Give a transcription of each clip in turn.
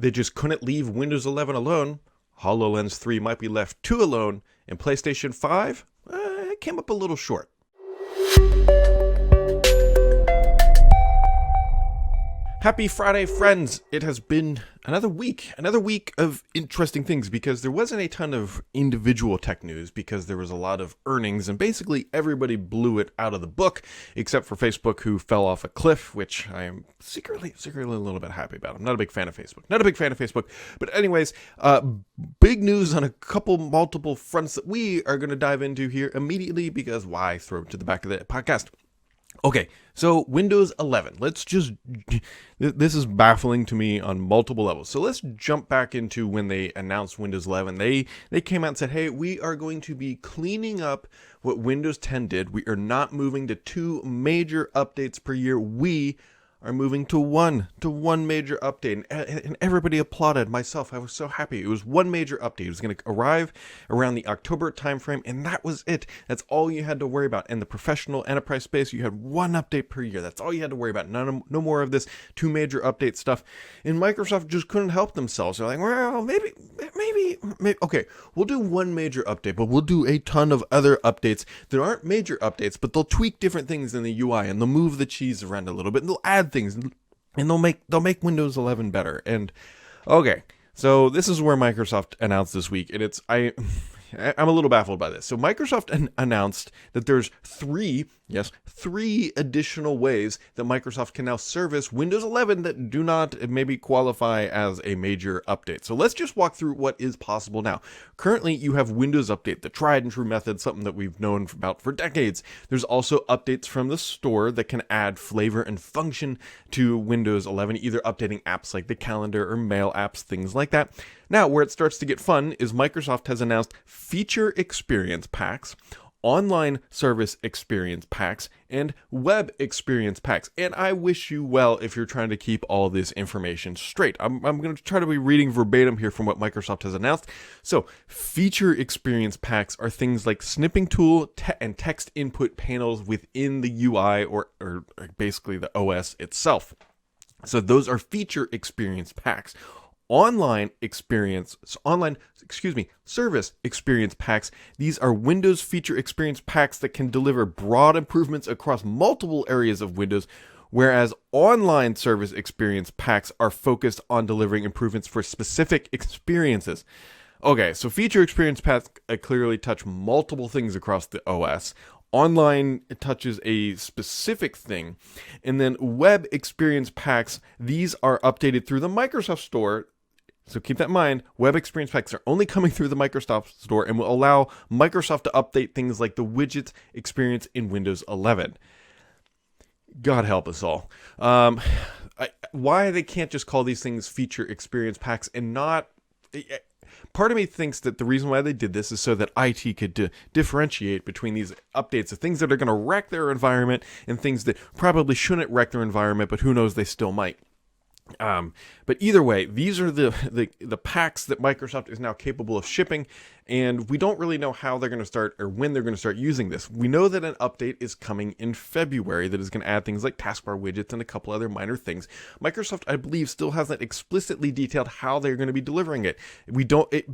they just couldn't leave Windows 11 alone. HoloLens 3 might be left too alone, and PlayStation 5 came up a little short. Happy Friday, friends! It has been another week of interesting things, because there wasn't a ton of individual tech news because there was a lot of earnings, and basically everybody blew it out of the book, except for Facebook, who fell off a cliff, which I am secretly a little bit happy about. I'm not a big fan of Facebook. But anyways, big news on multiple fronts that we are going to dive into here immediately, because why throw it to the back of the podcast? Okay, so Windows 11, this is baffling to me on multiple levels. So let's jump back into when they announced Windows 11. They came out and said, hey, we are going to be cleaning up what Windows 10 did. We are not moving to 2 major updates per year. We are moving to one major update, and everybody applauded. Myself, I was so happy. It was one major update. It was going to arrive around the October timeframe, and that was it. That's all you had to worry about. In the professional enterprise space, you had one update per year. That's all you had to worry about. No more of this 2 major update stuff. And Microsoft just couldn't help themselves. They're like, well, maybe, okay, we'll do one major update, but we'll do a ton of other updates that aren't major updates, but they'll tweak different things in the UI, and they'll move the cheese around a little bit, and they'll add things, and they'll make Windows 11 better. And okay, so this is where Microsoft announced this week, and I'm a little baffled by this. So Microsoft announced that there's 3 additional ways that Microsoft can now service Windows 11 that do not maybe qualify as a major update. So let's just walk through what is possible now. Currently, you have Windows Update, the tried and true method, something that we've known about for decades. There's also updates from the store that can add flavor and function to Windows 11, either updating apps like the calendar or mail apps, things like that. Now, where it starts to get fun is Microsoft has announced feature experience packs, online service experience packs, and web experience packs. And I wish you well if you're trying to keep all this information straight. I'm going to try to be reading verbatim here from what Microsoft has announced. So, feature experience packs are things like snipping tool and text input panels within the UI or basically the OS itself. So those are feature experience packs. Service experience packs. These are Windows feature experience packs that can deliver broad improvements across multiple areas of Windows, whereas online service experience packs are focused on delivering improvements for specific experiences. Okay, so feature experience packs clearly touch multiple things across the OS. Online, it touches a specific thing. And then web experience packs, these are updated through the Microsoft Store. So keep that in mind. Web experience packs are only coming through the Microsoft Store and will allow Microsoft to update things like the widgets experience in Windows 11. God help us all. Why they can't just call these things feature experience packs and not... Part of me thinks that the reason why they did this is so that IT could differentiate between these updates of things that are going to wreck their environment and things that probably shouldn't wreck their environment, but who knows, they still might. But either way, these are the packs that Microsoft is now capable of shipping, and we don't really know how they're going to start or when they're going to start using this. We know that an update is coming in February that is going to add things like taskbar widgets and a couple other minor things. Microsoft, I believe, still hasn't explicitly detailed how they're going to be delivering it.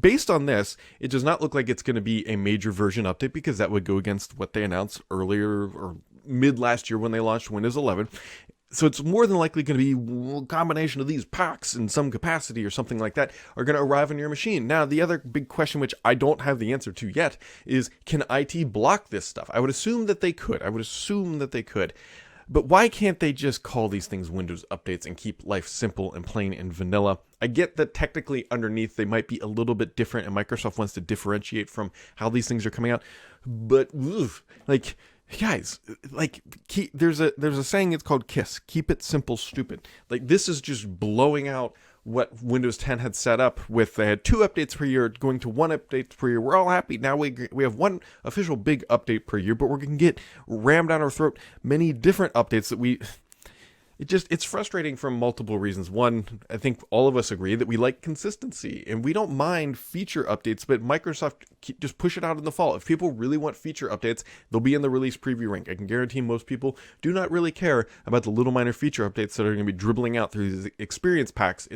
Based on this, it does not look like it's going to be a major version update, because that would go against what they announced earlier or mid last year when they launched Windows 11. So it's more than likely going to be a combination of these packs in some capacity or something like that are going to arrive on your machine. Now, the other big question, which I don't have the answer to yet, is can IT block this stuff? I would assume that they could. But why can't they just call these things Windows updates and keep life simple and plain and vanilla? I get that technically underneath they might be a little bit different, and Microsoft wants to differentiate from how these things are coming out. But, guys, there's a saying, it's called KISS, keep it simple, stupid. This is just blowing out what Windows 10 had set up with. They had 2 updates per year, going to 1 update per year. We're all happy. Now we have 1 official big update per year, but we're going to get rammed down our throat many different updates that it's frustrating for multiple reasons. One, I think all of us agree that we like consistency and we don't mind feature updates, but Microsoft just push it out in the fall. If people really want feature updates, they'll be in the release preview rank. I can guarantee most people do not really care about the little minor feature updates that are going to be dribbling out through these experience packs.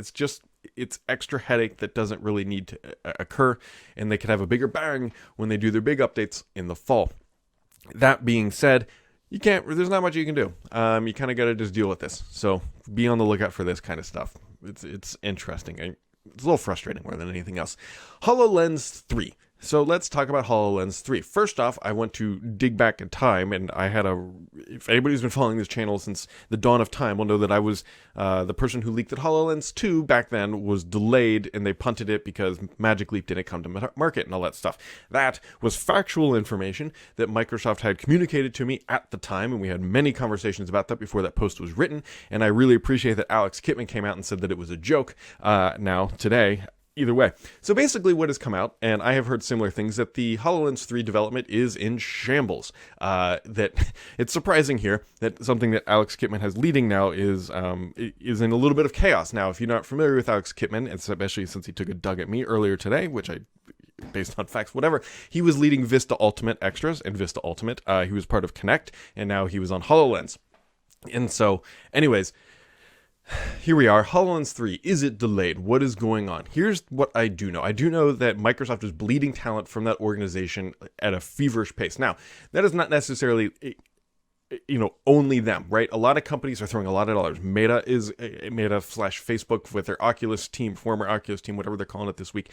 it's extra headache that doesn't really need to occur, and they can have a bigger bang when they do their big updates in the fall. That being said, there's not much you can do. You kind of got to just deal with this. So be on the lookout for this kind of stuff. It's interesting. It's a little frustrating more than anything else. HoloLens 3. So let's talk about HoloLens 3. First off, I want to dig back in time, and if anybody's been following this channel since the dawn of time will know that I was the person who leaked that HoloLens 2 back then was delayed, and they punted it because Magic Leap didn't come to market and all that stuff. That was factual information that Microsoft had communicated to me at the time, and we had many conversations about that before that post was written, and I really appreciate that Alex Kipman came out and said that it was a joke today. Either way. So basically what has come out, and I have heard similar things, that the HoloLens 3 development is in shambles. That it's surprising here that something that Alex Kipman has leading now is in a little bit of chaos. Now, if you're not familiar with Alex Kipman, especially since he took a dug at me earlier today, which based on facts, whatever, he was leading Vista Ultimate Extras and Vista Ultimate. He was part of Connect, and now he was on HoloLens. And so, anyways, here we are. HoloLens 3. Is it delayed? What is going on? Here's what I do know. I do know that Microsoft is bleeding talent from that organization at a feverish pace. Now, that is not necessarily only them, right? A lot of companies are throwing a lot of dollars. Meta slash Facebook with their Oculus team, former Oculus team, whatever they're calling it this week,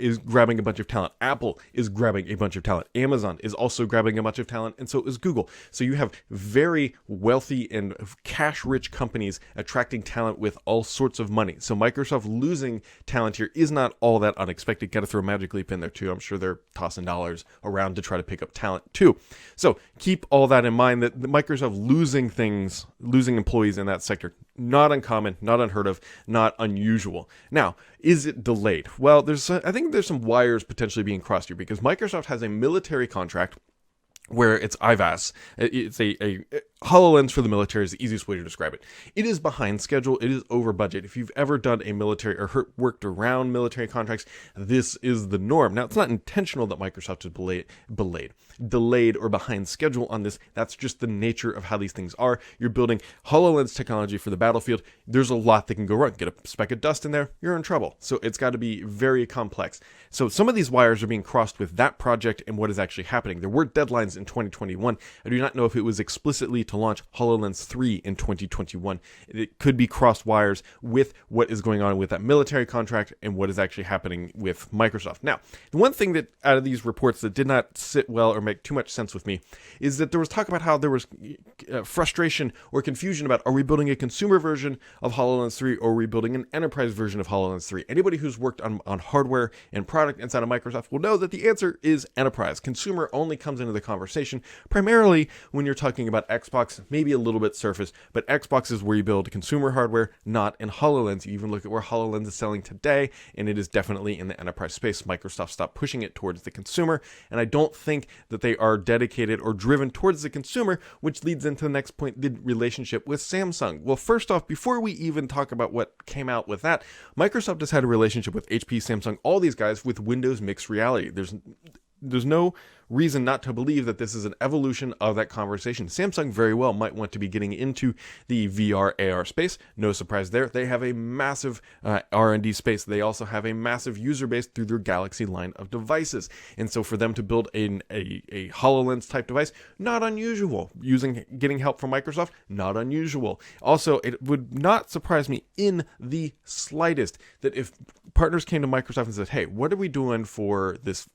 is grabbing a bunch of talent. Apple is grabbing a bunch of talent. Amazon is also grabbing a bunch of talent, and so is Google. So you have very wealthy and cash-rich companies attracting talent with all sorts of money. So Microsoft losing talent here is not all that unexpected. Got to throw Magic Leap in there too. I'm sure they're tossing dollars around to try to pick up talent too. So keep all that in mind, that Microsoft losing employees in that sector, not uncommon, not unheard of, not unusual. Now, is it delayed? Well, I think there's some wires potentially being crossed here, because Microsoft has a military contract where it's IVAS. It's a HoloLens for the military is the easiest way to describe it. It is behind schedule. It is over budget. If you've ever done a military or worked around military contracts, this is the norm. Now, it's not intentional that Microsoft is delayed or behind schedule on this. That's just the nature of how these things are. You're building HoloLens technology for the battlefield. There's a lot that can go wrong. Get a speck of dust in there, you're in trouble. So it's got to be very complex. So some of these wires are being crossed with that project and what is actually happening. There were deadlines in 2021. I do not know if it was explicitly to launch HoloLens 3 in 2021. It could be crossed wires with what is going on with that military contract and what is actually happening with Microsoft. Now, the one thing that out of these reports that did not sit well or make too much sense with me is that there was talk about how there was frustration or confusion about, are we building a consumer version of HoloLens 3 or are we building an enterprise version of HoloLens 3? Anybody who's worked on hardware and product inside of Microsoft will know that the answer is enterprise. Consumer only comes into the conversation primarily when you're talking about Xbox, maybe a little bit Surface, but Xbox is where you build consumer hardware, not in HoloLens. You even look at where HoloLens is selling today, and it is definitely in the enterprise space. Microsoft stopped pushing it towards the consumer, and I don't think that they are dedicated or driven towards the consumer, which leads into the next point, the relationship with Samsung. Well, first off, before we even talk about what came out with that, Microsoft has had a relationship with HP, Samsung, all these guys with Windows Mixed Reality. There's no reason not to believe that this is an evolution of that conversation. Samsung very well might want to be getting into the VR AR space. No surprise there. They have a massive R&D space. They also have a massive user base through their Galaxy line of devices. And so for them to build a HoloLens type device, not unusual. Getting help from Microsoft, not unusual. Also, it would not surprise me in the slightest that if partners came to Microsoft and said, hey, what are we doing for this,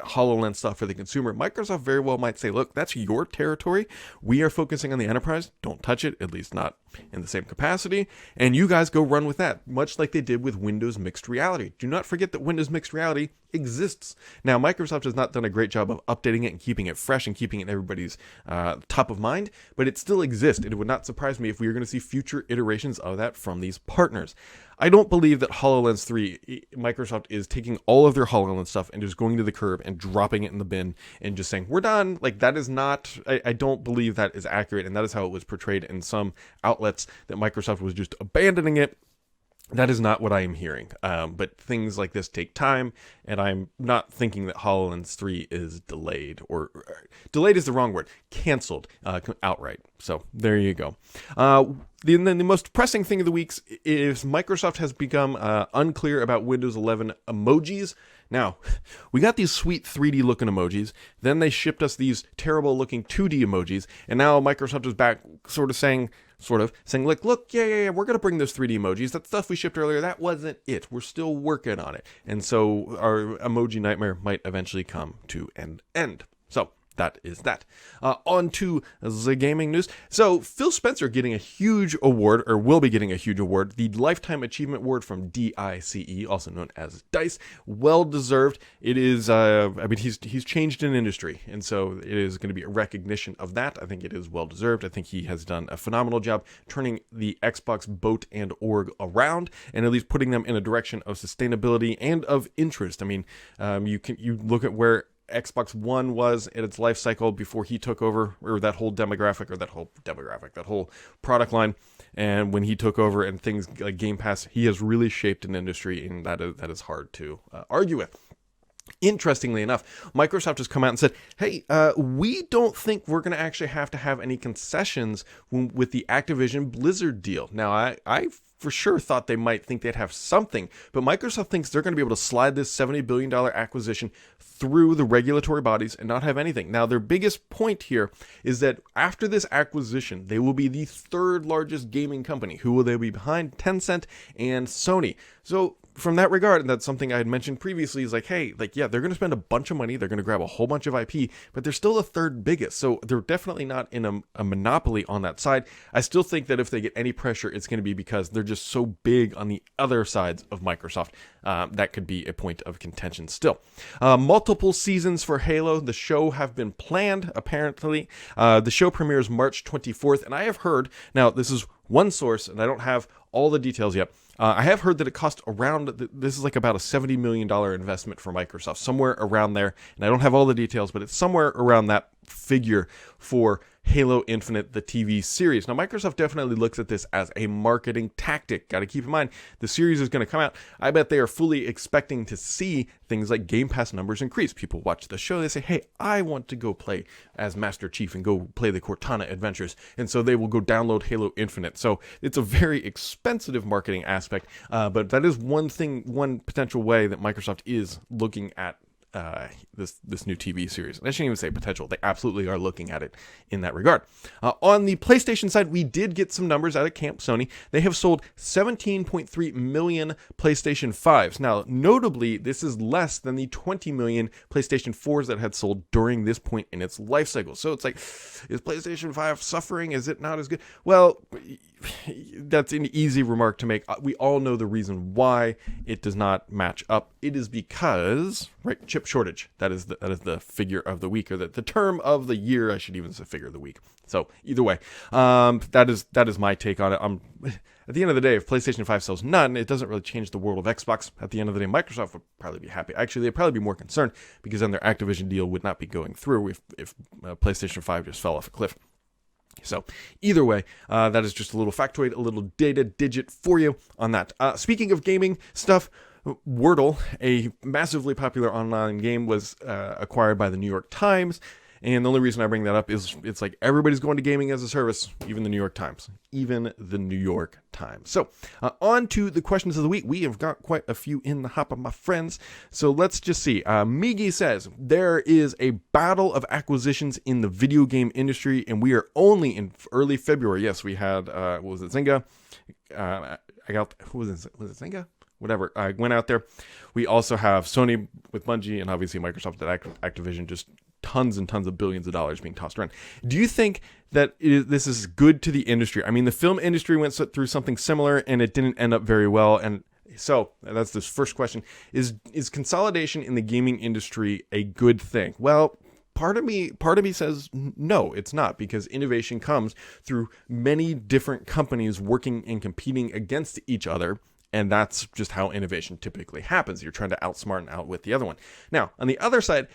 HoloLens stuff for the consumer? Microsoft very well might say, look, that's your territory. We are focusing on the enterprise. Don't touch it, at least not in the same capacity. And you guys go run with that, much like they did with Windows Mixed Reality. Do not forget that Windows Mixed Reality exists. Now, Microsoft has not done a great job of updating it and keeping it fresh and keeping it in everybody's top of mind, but it still exists. It would not surprise me if we were going to see future iterations of that from these partners. I don't believe that HoloLens 3, Microsoft is taking all of their HoloLens stuff and just going to the curb and dropping it in the bin and just saying, we're done. Like, that is not, I don't believe that is accurate, and that is how it was portrayed in some outlets, that Microsoft was just abandoning it That is not what I am hearing. But things like this take time, and I'm not thinking that HoloLens 3 is delayed, or delayed is the wrong word, canceled outright. So there you go. The most pressing thing of the week is Microsoft has become unclear about Windows 11 emojis. Now, we got these sweet 3D looking emojis, then they shipped us these terrible looking 2D emojis, and now Microsoft is back sort of saying, like, look, yeah, we're going to bring those 3D emojis. That stuff we shipped earlier, that wasn't it. We're still working on it. And so our emoji nightmare might eventually come to an end. So that is that. On to the gaming news. So Phil Spencer getting a huge award, or will be getting a huge award, the Lifetime Achievement Award from DICE, also known as DICE. Well deserved. It is, he's changed an industry, and so it is going to be a recognition of that. I think it is well deserved. I think he has done a phenomenal job turning the Xbox boat and org around, and at least putting them in a direction of sustainability and of interest. I mean, you look at where Xbox One was in its life cycle before he took over, or that whole product line. And when he took over and things like Game Pass, he has really shaped an industry, and that is hard to argue with. Interestingly enough, Microsoft has come out and said, hey, we don't think we're going to actually have to have any concessions with the Activision Blizzard deal. Now, I for sure thought they might think they'd have something, but Microsoft thinks they're going to be able to slide this $70 billion acquisition through the regulatory bodies and not have anything. Now, their biggest point here is that after this acquisition, they will be the third largest gaming company. Who will they be behind? Tencent and Sony. So from that regard, and that's something I had mentioned previously, is like, hey, like, yeah, they're going to spend a bunch of money, they're going to grab a whole bunch of IP, but they're still the third biggest, so they're definitely not in a monopoly on that side. I still think that if they get any pressure, it's going to be because they're just so big on the other sides of Microsoft. That could be a point of contention still. Multiple seasons for Halo. The show have been planned, apparently. The show premieres March 24th, and I have heard, now this is one source, and I don't have all the details yet. I have heard that it cost around, this is like about a $70 million investment for Microsoft, somewhere around there. And I don't have all the details, but it's somewhere around that figure for Halo Infinite, the TV series. Now, Microsoft definitely looks at this as a marketing tactic. Got to keep in mind, the series is going to come out. I bet they are fully expecting to see things like Game Pass numbers increase. People watch the show, they say, hey, I want to go play as Master Chief and go play the Cortana adventures. And so they will go download Halo Infinite. So it's a very expensive marketing aspect, but that is one potential way that Microsoft is looking at this new TV series. And I shouldn't even say potential. They absolutely are looking at it in that regard. On the PlayStation side, we did get some numbers out of Camp Sony. They have sold 17.3 million PlayStation 5s. Now, notably, this is less than the 20 million PlayStation 4s that had sold during this point in its life cycle. So it's like, is PlayStation 5 suffering? Is it not as good? Well, that's an easy remark to make. We all know the reason why it does not match up. It is because, right, chip shortage. That is the figure of the week, or the term of the year. I should even say figure of the week. So either way, that is my take on it. At the end of the day, if PlayStation 5 sells none, it doesn't really change the world of Xbox. At the end of the day, Microsoft would probably be happy. Actually, they'd probably be more concerned, because then their Activision deal would not be going through if PlayStation 5 just fell off a cliff. So either way, that is just a little factoid, a little data digit for you on that. Speaking of gaming stuff, Wordle, a massively popular online game, was acquired by the New York Times. And the only reason I bring that up is it's like everybody's going to gaming as a service, even the New York Times. Even the New York Times. So, on to the questions of the week. We have got quite a few in the hopper, my friends. So, let's just see. Migi says, there is a battle of acquisitions in the video game industry, and we are only in early February. Yes, we had, what was it, Zynga? Who was it? Was it Zynga? Whatever. I went out there. We also have Sony with Bungie, and obviously Microsoft at Activision, just tons and tons of billions of dollars being tossed around. Do you think that this is good to the industry? I mean, the film industry went through something similar, and it didn't end up very well. And so that's this first question. Is consolidation in the gaming industry a good thing? Well, part of me says no, it's not, because innovation comes through many different companies working and competing against each other. And that's just how innovation typically happens. You're trying to outsmart and outwit the other one. Now, on the other side,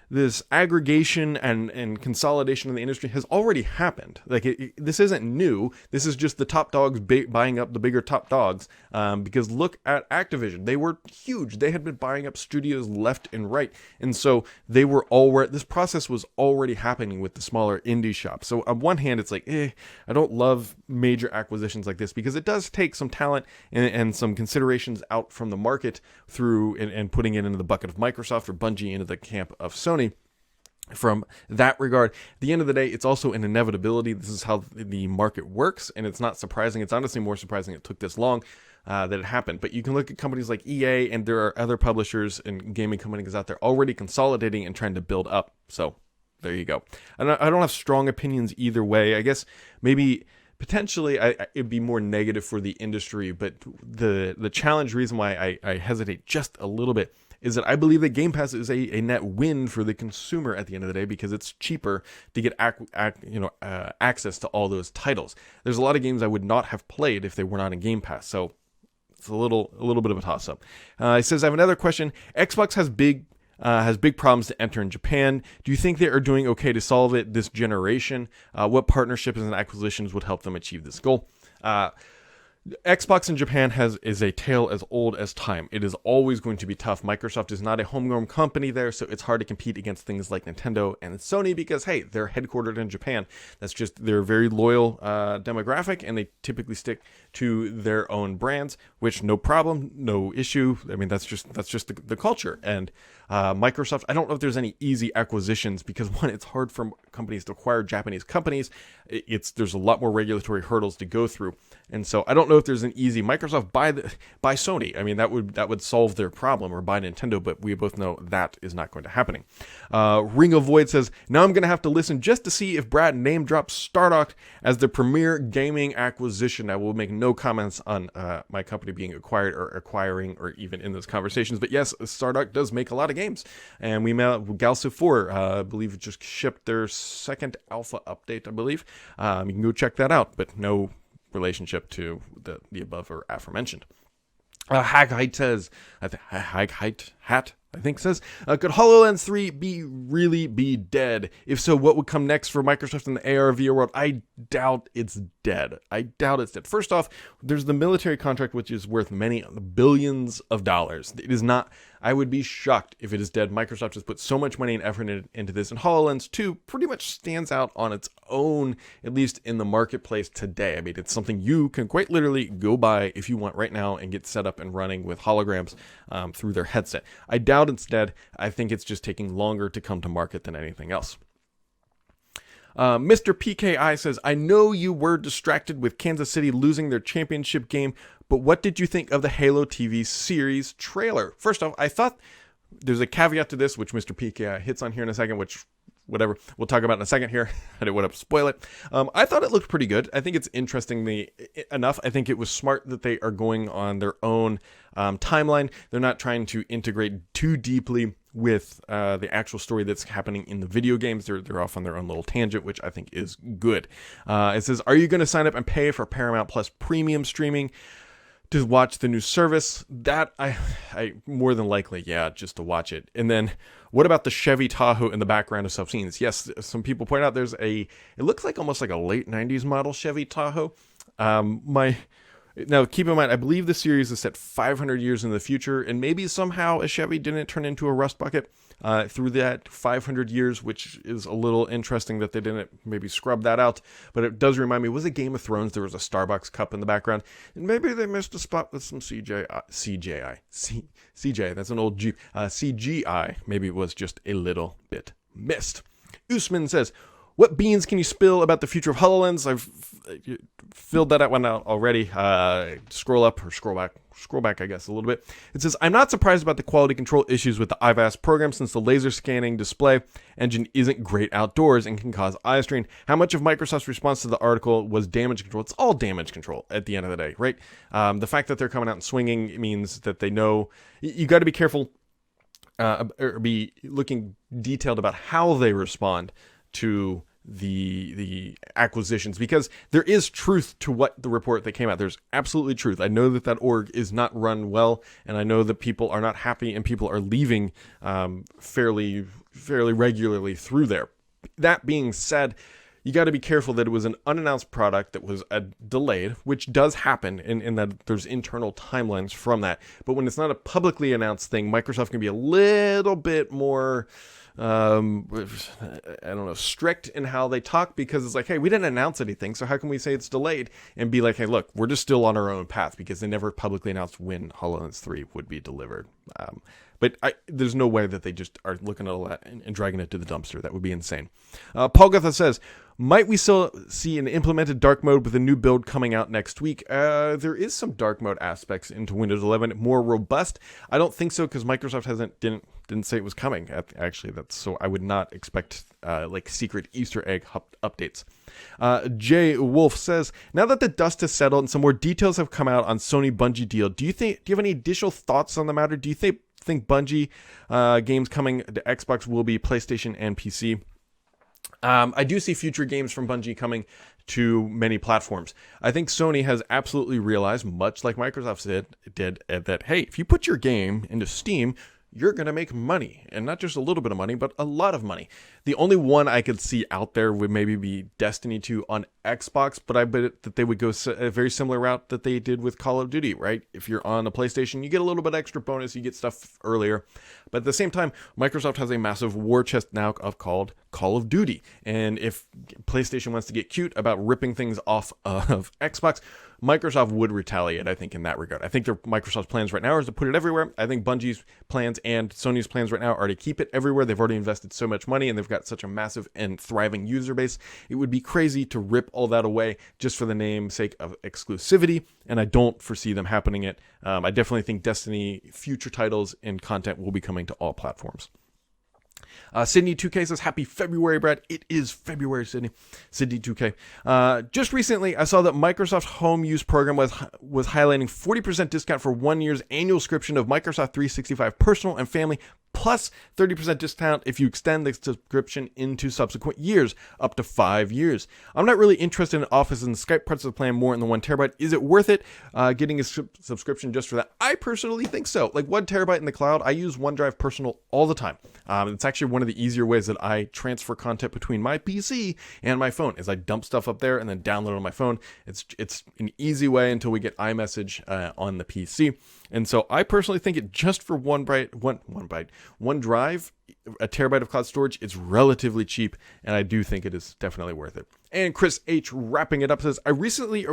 this aggregation and consolidation in the industry has already happened. Like this isn't new. This is just the top dogs buying up the bigger top dogs. Because look at Activision. They were huge. They had been buying up studios left and right. And so they were already, this process was already happening with the smaller indie shops. So on one hand, it's like, I don't love major acquisitions like this because it does take some talent and some considerations out from the market through and putting it into the bucket of Microsoft or Bungie into the camp of Sony. From that regard, at the end of the day, it's also an inevitability. This is how the market works, and it's not surprising. It's honestly more surprising it took this long that it happened. But you can look at companies like EA, and there are other publishers and gaming companies out there already consolidating and trying to build up. So there you go. And I don't have strong opinions either way. I guess maybe potentially it'd be more negative for the industry, but the challenge reason why I hesitate just a little bit is that I believe that Game Pass is a net win for the consumer at the end of the day because it's cheaper to get access to all those titles. There's a lot of games I would not have played if they were not in Game Pass, so it's a little bit of a toss-up. He says, I have another question. Xbox has big problems to enter in Japan. Do you think they are doing okay to solve it this generation? What partnerships and acquisitions would help them achieve this goal? Xbox in Japan is a tale as old as time. It is always going to be tough. Microsoft is not a homegrown company there, so it's hard to compete against things like Nintendo and Sony because, hey, they're headquartered in Japan. That's just, they're a very loyal demographic, and they typically stick to their own brands, which no problem, no issue. I mean, that's just the culture. And Microsoft, I don't know if there's any easy acquisitions because, one, it's hard for companies to acquire Japanese companies. There's a lot more regulatory hurdles to go through. And so I don't know if there's an easy Microsoft buy Sony. I mean, that would solve their problem, or buy Nintendo, but we both know that is not going to happen. Ring of Void says, now I'm going to have to listen just to see if Brad name drops Stardock as the premier gaming acquisition. I will make no comments on my company being acquired or acquiring or even in those conversations. But yes, Stardock does make a lot of games. And we met Galsa 4, I believe it just shipped their second alpha update, I believe. You can go check that out, but no relationship to the above or aforementioned. Hag says, I think says, could HoloLens 3 really be dead? If so, what would come next for Microsoft in the AR VR world? I doubt it's dead. First off, there's the military contract, which is worth many billions of dollars. It is not, I would be shocked if it is dead. Microsoft has put so much money and effort into this, and HoloLens 2 pretty much stands out on its own, at least in the marketplace today. I mean, it's something you can quite literally go buy if you want right now and get set up and running with holograms through their headset. I doubt it's dead. I think it's just taking longer to come to market than anything else. Mr. PKI says, I know you were distracted with Kansas City losing their championship game, but what did you think of the Halo TV series trailer? First off, I thought there's a caveat to this, which Mr. PKI hits on here in a second, which whatever we'll talk about in a second here. I didn't want to spoil it. I thought it looked pretty good. I think it's interestingly enough. I think it was smart that they are going on their own timeline. They're not trying to integrate too deeply with the actual story that's happening in the video games. They're off on their own little tangent, which I think is good. It says, are you going to sign up and pay for Paramount Plus premium streaming to watch the new service? That I more than likely, yeah, just to watch it. And then what about the Chevy Tahoe in the background of some scenes? Yes, some people point out it looks like almost like a late 90s model Chevy Tahoe. Now, keep in mind, I believe the series is set 500 years in the future, and maybe somehow a Chevy didn't turn into a rust bucket through that 500 years, which is a little interesting that they didn't maybe scrub that out. But it does remind me, was it Game of Thrones? There was a Starbucks cup in the background, and maybe they missed a spot with some CJ, that's an old Jeep, CGI. Maybe it was just a little bit missed. Usman says, what beans can you spill about the future of HoloLens? I've filled that one out already. Scroll back, I guess, a little bit. It says, I'm not surprised about the quality control issues with the IVAS program since the laser scanning display engine isn't great outdoors and can cause eye strain. How much of Microsoft's response to the article was damage control? It's all damage control at the end of the day, right? The fact that they're coming out and swinging means that they know you got to be careful or be looking detailed about how they respond to the acquisitions, because there is truth to what the report that came out. There's absolutely truth. I know that org is not run well, and I know that people are not happy and people are leaving fairly fairly regularly through there. That being said, you got to be careful that it was an unannounced product that was delayed, which does happen in that there's internal timelines from that. But when it's not a publicly announced thing, Microsoft can be a little bit more, strict in how they talk, because it's like, hey, we didn't announce anything, so how can we say it's delayed? And be like, hey, look, we're just still on our own path, because they never publicly announced when HoloLens 3 would be delivered. But there's no way that they just are looking at all that and dragging it to the dumpster. That would be insane. Paul Gutha says, might we still see an implemented dark mode with a new build coming out next week? There is some dark mode aspects into Windows 11, more robust. I don't think so, because Microsoft didn't say it was coming. Actually, so I would not expect secret Easter egg updates. Jay Wolf says, now that the dust has settled and some more details have come out on Sony Bungie deal, do you have any additional thoughts on the matter? Do you think Bungie games coming to Xbox will be PlayStation and PC? I do see future games from Bungie coming to many platforms. I think Sony has absolutely realized, much like Microsoft did, that, hey, if you put your game into Steam, you're going to make money, and not just a little bit of money, but a lot of money. The only one I could see out there would maybe be Destiny 2 on Xbox, but I bet that they would go a very similar route that they did with Call of Duty, right? If you're on a PlayStation, you get a little bit extra bonus, you get stuff earlier. But at the same time, Microsoft has a massive war chest now called Call of Duty. And if PlayStation wants to get cute about ripping things off of Xbox, Microsoft would retaliate, I think, in that regard. I think Microsoft's plans right now is to put it everywhere. I think Bungie's plans and Sony's plans right now are to keep it everywhere. They've already invested so much money, and they've got such a massive and thriving user base. It would be crazy to rip all that away just for the namesake of exclusivity, and I don't foresee them happening it. I definitely think Destiny future titles and content will be coming to all platforms. Sydney 2K says, happy February, Brad. It is February, Sydney 2K. Just recently, I saw that Microsoft Home Use program was highlighting 40% discount for 1 year's annual subscription of Microsoft 365 Personal and Family, plus 30% discount if you extend the subscription into subsequent years, up to 5 years. I'm not really interested in Office and Skype parts of the plan more in the 1 terabyte. Is it worth it getting a subscription just for that? I personally think so. Like 1 terabyte in the cloud, I use OneDrive Personal all the time. It's actually one of the easier ways that I transfer content between my PC and my phone, is I dump stuff up there and then download it on my phone. It's an easy way until we get iMessage on the PC. And so I personally think it just for one drive, a terabyte of cloud storage, it's relatively cheap, and I do think it is definitely worth it. And Chris H, wrapping it up, says, I recently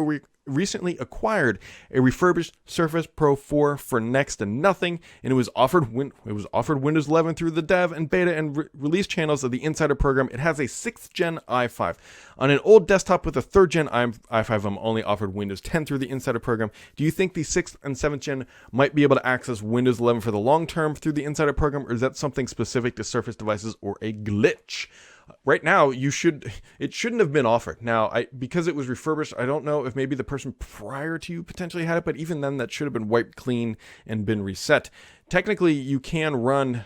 acquired a refurbished Surface Pro 4 for next to nothing, and it was offered Windows 11 through the dev and beta and release channels of the Insider program. It has a 6th gen i5. On an old desktop with a 3rd gen i5, I'm only offered Windows 10 through the Insider program. Do you think the 6th and 7th gen might be able to access Windows 11 for the long term through the Insider program, or is that something specific to Surface devices or a glitch? Right now, it shouldn't have been offered. Now, because it was refurbished, I don't know if maybe the person prior to you potentially had it, but even then, that should have been wiped clean and been reset. Technically, you can run.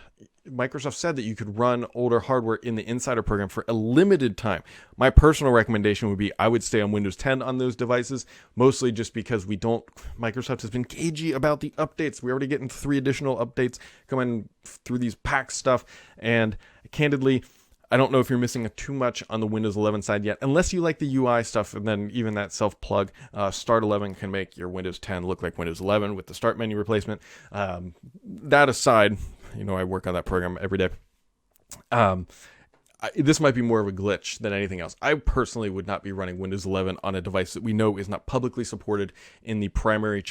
Microsoft said that you could run older hardware in the Insider program for a limited time. My personal recommendation would be I would stay on Windows 10 on those devices, mostly just because Microsoft has been cagey about the updates. We're already getting 3 additional updates coming through these pack stuff, and candidly, I don't know if you're missing too much on the Windows 11 side yet, unless you like the UI stuff, and then even that self-plug. Start 11 can make your Windows 10 look like Windows 11 with the start menu replacement. That aside, I work on that program every day. This might be more of a glitch than anything else. I personally would not be running Windows 11 on a device that we know is not publicly supported in the primary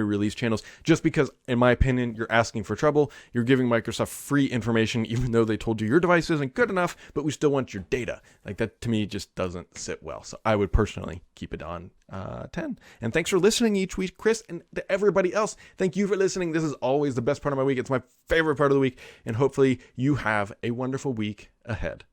release channels, just because, in my opinion, you're asking for trouble. You're giving Microsoft free information, even though they told you your device isn't good enough, but we still want your data. Like, that, to me, just doesn't sit well. So I would personally keep it on 10. And thanks for listening each week, Chris, and to everybody else. Thank you for listening. This is always the best part of my week. It's my favorite part of the week, and hopefully you have a wonderful week ahead.